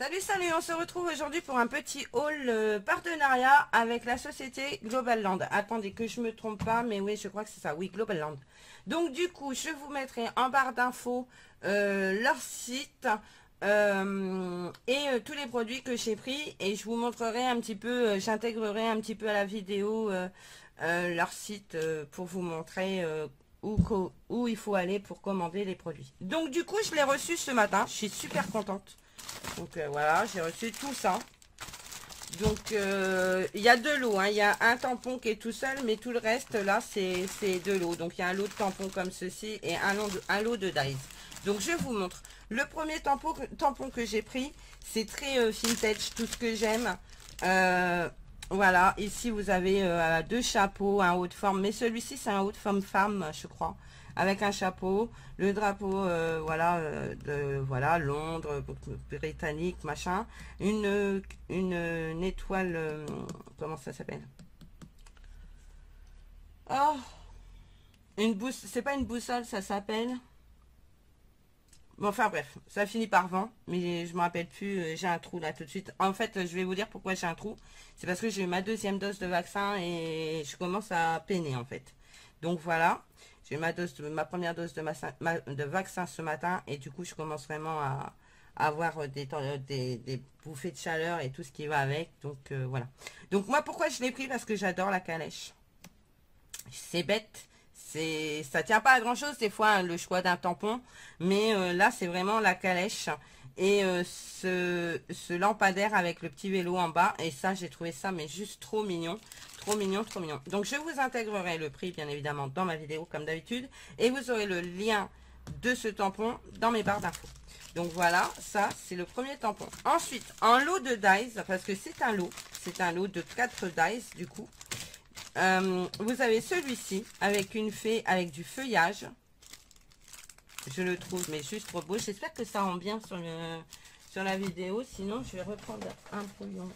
Salut, salut, on se retrouve aujourd'hui pour un petit haul partenariat avec la société Global Land. Attendez que je me trompe pas, mais oui, je crois que c'est ça, oui, Global Land. Donc du coup, je vous mettrai en barre d'infos leur site et tous les produits que j'ai pris et je vous montrerai un petit peu, j'intégrerai un petit peu à la vidéo leur site pour vous montrer où il faut aller pour commander les produits. Donc du coup, je l'ai reçu ce matin, je suis super contente. Donc voilà, j'ai reçu tout ça. Donc il y a deux lots, hein. Il y a un tampon qui est tout seul, mais tout le reste là c'est de l'eau. Donc il y a un lot de tampons comme ceci et un lot de dies. Donc je vous montre. Le premier tampon que j'ai pris, c'est très vintage, tout ce que j'aime. Voilà, ici vous avez deux chapeaux, un haut de forme, mais celui-ci c'est un haut de forme femme, je crois, avec un chapeau, le drapeau, voilà, Londres, britannique, machin, une étoile, comment ça s'appelle? Oh, c'est pas une boussole, ça s'appelle. Bon, enfin bref, ça finit par vent, mais je me rappelle plus, j'ai un trou là tout de suite. En fait, je vais vous dire pourquoi j'ai un trou. C'est parce que j'ai eu ma deuxième dose de vaccin et je commence à peiner en fait. Donc voilà, j'ai eu ma première dose de vaccin ce matin et du coup je commence vraiment à avoir des bouffées de chaleur et tout ce qui va avec. Donc voilà. Donc moi pourquoi je l'ai pris? Parce que j'adore la calèche. C'est bête, ça tient pas à grand chose des fois, hein, le choix d'un tampon, mais là c'est vraiment la calèche et ce lampadaire avec le petit vélo en bas, et ça j'ai trouvé ça mais juste trop mignon, trop mignon, trop mignon. Donc je vous intégrerai le prix bien évidemment dans ma vidéo comme d'habitude et vous aurez le lien de ce tampon dans mes barres d'infos. Donc voilà, ça c'est le premier tampon. Ensuite en lot de dies, parce que c'est un lot de 4 dies du coup. Vous avez celui-ci avec une fée avec du feuillage. Je le trouve mais juste trop beau. J'espère que ça rend bien sur la vidéo. Sinon, je vais reprendre un brouillon.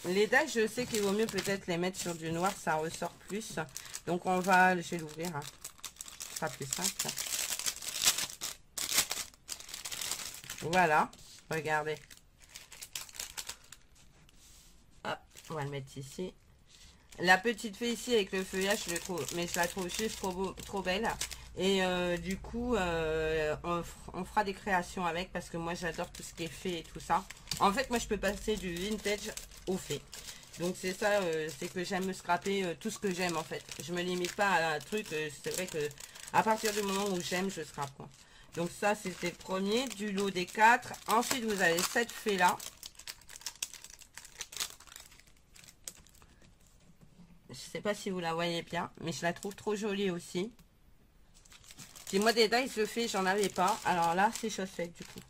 Les dies, je sais qu'il vaut mieux peut-être les mettre sur du noir. Ça ressort plus. Donc, je vais l'ouvrir. Hein. Ce sera plus simple. Voilà. Regardez. On va le mettre ici. La petite fée ici avec le feuillage, je le trouve, mais je la trouve juste trop belle. Et du coup, on fera des créations avec parce que moi j'adore tout ce qui est fée et tout ça. En fait, moi je peux passer du vintage au fée. Donc c'est ça, c'est que j'aime me scraper tout ce que j'aime en fait. Je me limite pas à un truc, c'est vrai que à partir du moment où j'aime, je scrape quoi. Donc ça c'était le premier du lot des 4. Ensuite vous avez cette fée là. Je sais pas si vous la voyez bien, mais je la trouve trop jolie aussi. Si moi des dies je fais, j'en avais pas. Alors là, c'est chose faite du coup.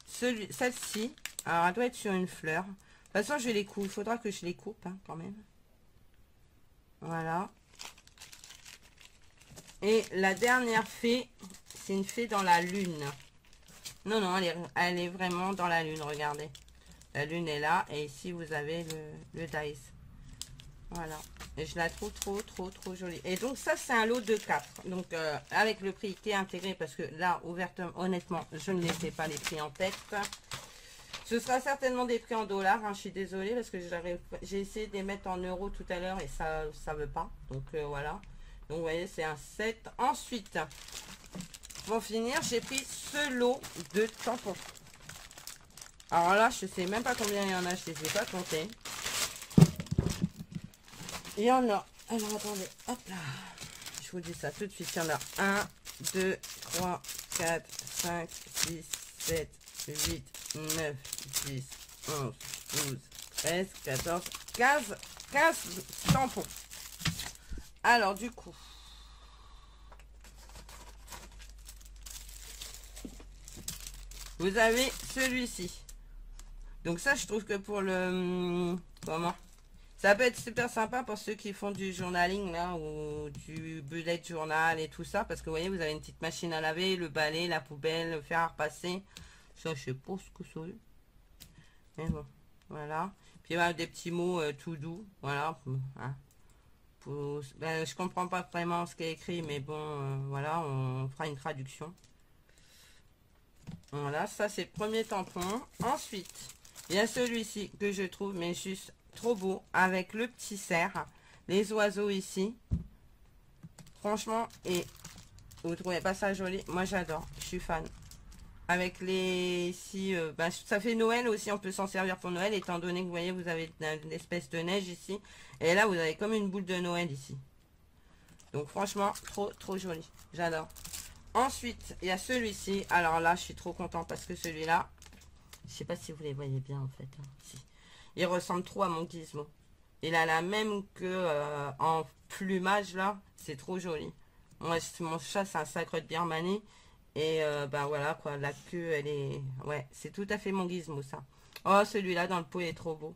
Celle-ci, alors elle doit être sur une fleur. De toute façon, je les coupe. Il faudra que je les coupe hein, quand même. Voilà. Et la dernière fée, c'est une fée dans la lune. Non, non, elle est vraiment dans la lune, regardez. La lune est là et ici vous avez le dies. Voilà. Et je la trouve trop jolie. Et donc ça c'est un lot de 4. Donc avec le prix qui est intégré, parce que là ouvertement, honnêtement, je ne les sais pas les prix en tête. Ce sera certainement des prix en dollars. Hein, je suis désolée parce que j'ai essayé de les mettre en euros tout à l'heure et ça veut pas. Donc voilà. Donc vous voyez c'est un 7. Ensuite, pour finir, j'ai pris ce lot de tampons. Alors là, je sais même pas combien il y en a. Je ne les ai pas comptés. Il y en a, alors attendez, hop là, je vous dis ça tout de suite, il y en a 1, 2, 3, 4, 5, 6, 7, 8, 9, 10, 11, 12, 13, 14, 15 tampons. Alors du coup, vous avez celui-ci. Donc ça, je trouve que pour le... Comment ? Ça peut être super sympa pour ceux qui font du journaling là ou du bullet journal et tout ça. Parce que vous voyez, vous avez une petite machine à laver, le balai, la poubelle, le fer à repasser. Ça, je sais pas ce que c'est. Mais bon, voilà. Puis voilà, des petits mots tout doux. Voilà. Hein. Je comprends pas vraiment ce qui est écrit, mais bon, voilà, on fera une traduction. Voilà, ça c'est le premier tampon. Ensuite, il y a celui-ci que je trouve mais juste trop beau avec le petit cerf, les oiseaux ici. Franchement, et vous trouvez pas ça joli? Moi j'adore, je suis fan. Avec les ici, bah, ça fait Noël aussi, on peut s'en servir pour Noël étant donné que vous voyez vous avez une espèce de neige ici. Et là vous avez comme une boule de Noël ici. Donc franchement, trop joli, j'adore. Ensuite, il y a celui-ci. Alors là, je suis trop content parce que celui-là, je sais pas si vous les voyez bien en fait. Hein. Si. Il ressemble trop à mon gizmo. Il a la même que en plumage là. C'est trop joli. Moi, mon chat, c'est un sacre de Birmanie. Et ben voilà quoi, la queue, elle est... Ouais, c'est tout à fait mon gizmo ça. Oh, celui-là dans le pot, il est trop beau.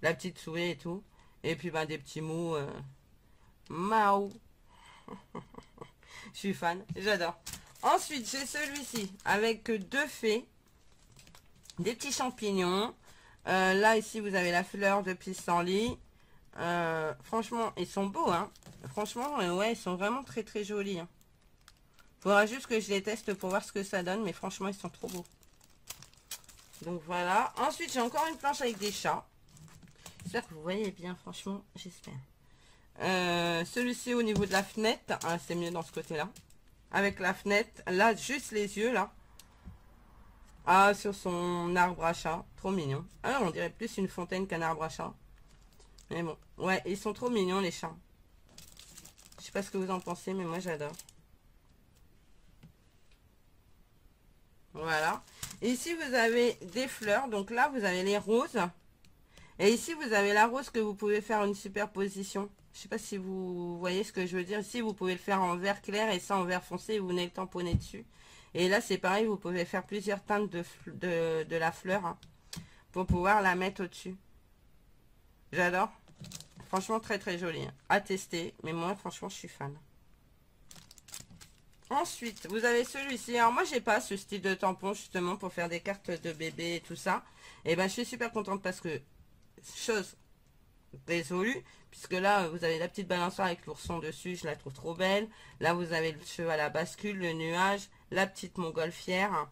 La petite souris et tout. Et puis ben des petits mots. Mao. Je suis fan, j'adore. Ensuite, j'ai celui-ci avec deux fées, des petits champignons. Là, ici, vous avez la fleur de pissenlit. Franchement, ils sont beaux, hein. Franchement, ouais, ils sont vraiment très jolis. Hein. Faudra juste que je les teste pour voir ce que ça donne, mais franchement, ils sont trop beaux. Donc voilà. Ensuite, j'ai encore une planche avec des chats. J'espère que vous voyez bien, franchement, j'espère. Celui-ci au niveau de la fenêtre, hein, c'est mieux dans ce côté-là. Avec la fenêtre, là, juste les yeux, là. Ah, sur son arbre à chat. Trop mignon. Ah, on dirait plus une fontaine qu'un arbre à chat. Mais bon, ouais, ils sont trop mignons, les chats. Je sais pas ce que vous en pensez, mais moi, j'adore. Voilà. Et ici, vous avez des fleurs. Donc là, vous avez les roses. Et ici, vous avez la rose que vous pouvez faire une superposition. Je sais pas si vous voyez ce que je veux dire. Ici, vous pouvez le faire en vert clair et ça en vert foncé et vous venez le tamponner dessus. Et là, c'est pareil, vous pouvez faire plusieurs teintes de la fleur hein, pour pouvoir la mettre au-dessus. J'adore. Franchement, très joli. Hein. À tester. Mais moi, franchement, je suis fan. Ensuite, vous avez celui-ci. Alors, moi, j'ai pas ce style de tampon, justement, pour faire des cartes de bébé et tout ça. Et ben, je suis super contente parce que, chose résolue, puisque là, vous avez la petite balançoire avec l'ourson dessus. Je la trouve trop belle. Là, vous avez le cheval à bascule, le nuage, la petite montgolfière.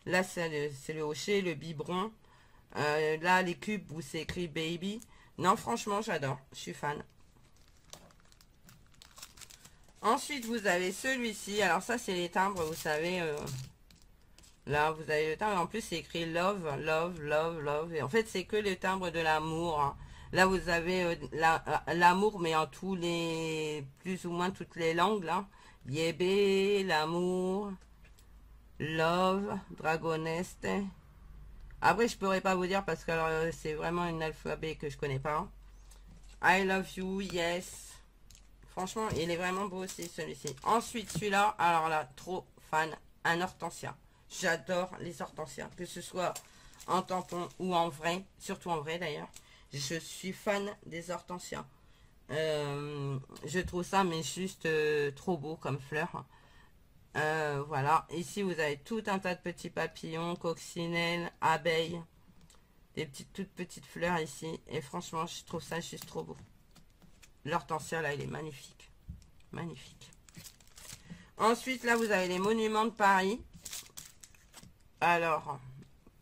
Là, c'est le hocher, le biberon. Là, les cubes où c'est écrit baby. Non, franchement, j'adore. Je suis fan. Ensuite, vous avez celui-ci. Alors ça, c'est les timbres, vous savez. Là, vous avez le timbre. En plus, c'est écrit love, love, love, love. Et en fait, c'est que le timbre de l'amour. Hein. Là, vous avez l'amour, mais en tous les... plus ou moins toutes les langues, là. Yébé, l'amour, love, dragoneste. Après, je pourrais pas vous dire parce que c'est vraiment un alphabet que je connais pas. I love you, yes. Franchement, il est vraiment beau aussi, celui-ci. Ensuite, celui-là, alors là, trop fan, un hortensia. J'adore les hortensias, que ce soit en tampon ou en vrai, surtout en vrai d'ailleurs. Je suis fan des hortensias. Je trouve ça, mais juste trop beau comme fleur. Voilà, ici vous avez tout un tas de petits papillons, coccinelles, abeilles. Des toutes petites fleurs ici. Et franchement, je trouve ça juste trop beau. L'hortensia, là, il est magnifique. Magnifique. Ensuite, là, vous avez les monuments de Paris. Alors,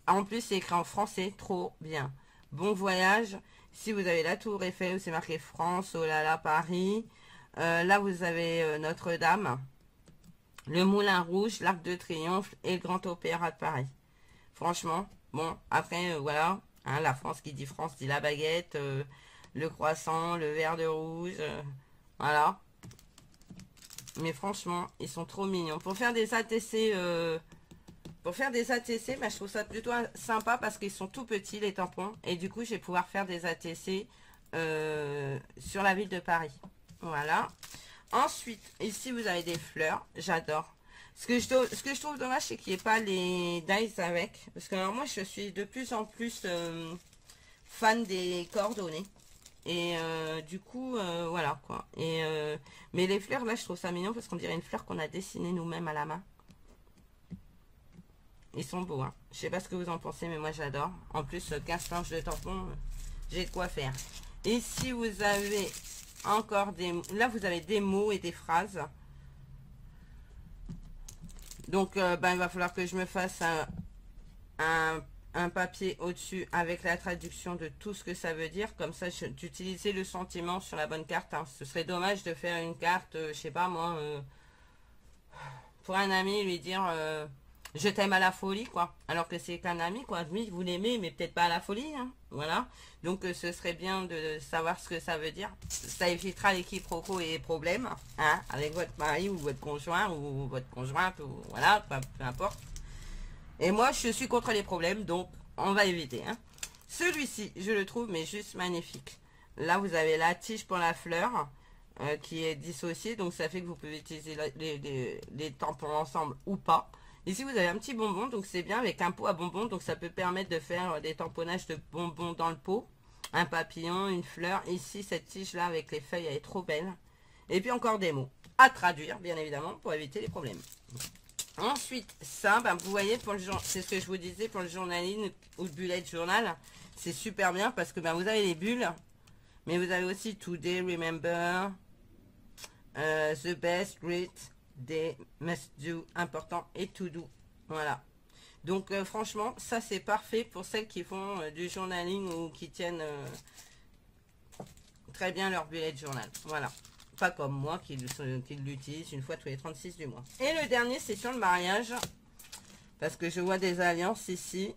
en plus, c'est écrit en français. Trop bien. Bon voyage. Ici, vous avez la Tour Eiffel où c'est marqué France. Oh là là, Paris. Là, vous avez Notre-Dame. Le Moulin Rouge, l'Arc de Triomphe et le Grand Opéra de Paris. Franchement, bon, après, voilà. Hein, la France qui dit France dit la baguette. Le croissant, le verre de rouge, voilà. Mais franchement, ils sont trop mignons. Pour faire des ATC, bah, je trouve ça plutôt sympa parce qu'ils sont tout petits, les tampons. Et du coup, je vais pouvoir faire des ATC sur la ville de Paris. Voilà. Ensuite, ici, vous avez des fleurs. J'adore. Ce que je trouve dommage, c'est qu'il n'y ait pas les dies avec. Parce que alors, moi, je suis de plus en plus fan des coordonnées. Et du coup, voilà quoi. Et, mais les fleurs, là, je trouve ça mignon parce qu'on dirait une fleur qu'on a dessinée nous-mêmes à la main. Ils sont beaux, hein. Je sais pas ce que vous en pensez, mais moi j'adore. En plus, 15 planches de tampons, j'ai de quoi faire. Ici, vous avez encore des... Là, vous avez des mots et des phrases. Donc, ben, il va falloir que je me fasse un papier au-dessus avec la traduction de tout ce que ça veut dire. Comme ça, d'utiliser le sentiment sur la bonne carte. Hein. Ce serait dommage de faire une carte, je sais pas moi, pour un ami, lui dire je t'aime à la folie, quoi. Alors que c'est qu'un ami, quoi. Oui, vous l'aimez, mais peut-être pas à la folie. Hein. Voilà. Donc, ce serait bien de savoir ce que ça veut dire. Ça évitera les quiproquos et les problèmes, hein, avec votre mari ou votre conjoint ou votre conjointe, ou voilà, peu importe. Et moi, je suis contre les problèmes, donc on va éviter. Hein. Celui-ci, je le trouve, mais juste magnifique. Là, vous avez la tige pour la fleur qui est dissociée, donc ça fait que vous pouvez utiliser les tampons ensemble ou pas. Ici, vous avez un petit bonbon, donc c'est bien avec un pot à bonbons, donc ça peut permettre de faire des tamponnages de bonbons dans le pot. Un papillon, une fleur. Ici, cette tige-là avec les feuilles, elle est trop belle. Et puis encore des mots à traduire, bien évidemment, pour éviter les problèmes. Ensuite, ça, ben, vous voyez, c'est ce que je vous disais pour le journaling ou le bullet journal. C'est super bien parce que ben, vous avez les bulles, mais vous avez aussi Today, Remember, The Best, Great, Day, Must Do, Important et To Do. Voilà. Donc, franchement, ça, c'est parfait pour celles qui font du journaling ou qui tiennent très bien leur bullet journal. Voilà. Pas comme moi qui l'utilise une fois tous les 36 du mois. Et le dernier, c'est sur le mariage. Parce que je vois des alliances ici.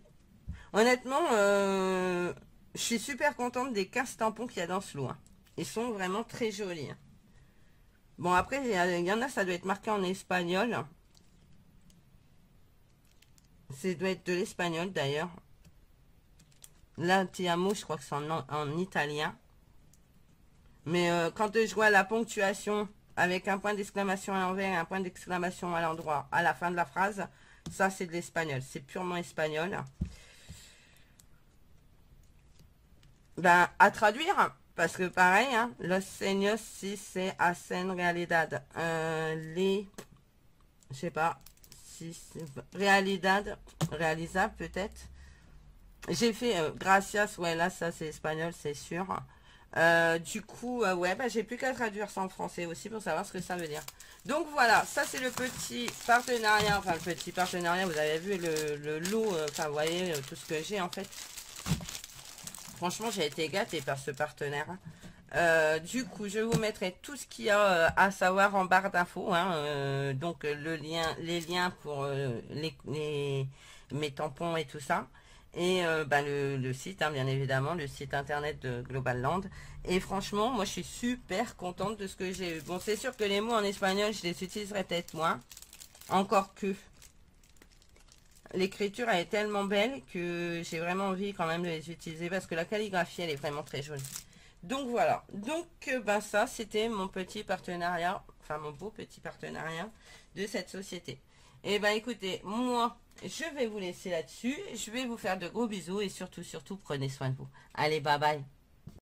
Honnêtement, je suis super contente des 15 tampons qu'il y a dans ce lot. Hein. Ils sont vraiment très jolis. Hein. Bon, après, il y en a, ça doit être marqué en espagnol. Ça doit être de l'espagnol d'ailleurs. Là, ti amo, je crois que c'est en italien. Mais quand je vois la ponctuation avec un point d'exclamation à l'envers et un point d'exclamation à l'endroit à la fin de la phrase, ça c'est de l'espagnol. C'est purement espagnol. Ben, à traduire, parce que pareil, hein, Los sueños si se hacen realidad. Je sais pas, si realidad, réalisable peut-être. J'ai fait gracias, ouais, là ça c'est espagnol, c'est sûr. Du coup, ouais, bah, j'ai plus qu'à traduire ça en français aussi pour savoir ce que ça veut dire. Donc voilà, ça c'est le petit partenariat, enfin le petit partenariat, vous avez vu le lot, enfin vous voyez tout ce que j'ai en fait. Franchement, j'ai été gâtée par ce partenaire. Du coup, je vous mettrai tout ce qu'il y a à savoir en barre d'infos. Hein, donc les liens pour mes tampons et tout ça. Et bah, le site, hein, bien évidemment, le site internet de Global Land. Et franchement, moi, je suis super contente de ce que j'ai eu. Bon, c'est sûr que les mots en espagnol, je les utiliserai peut-être moins. Encore que l'écriture, elle est tellement belle que j'ai vraiment envie quand même de les utiliser. Parce que la calligraphie, elle est vraiment très jolie. Donc, voilà. Donc, ben, ça, c'était mon petit partenariat. Enfin, mon beau petit partenariat de cette société. Et ben, écoutez, moi... je vais vous laisser là-dessus. Je vais vous faire de gros bisous et surtout, prenez soin de vous. Allez, bye bye.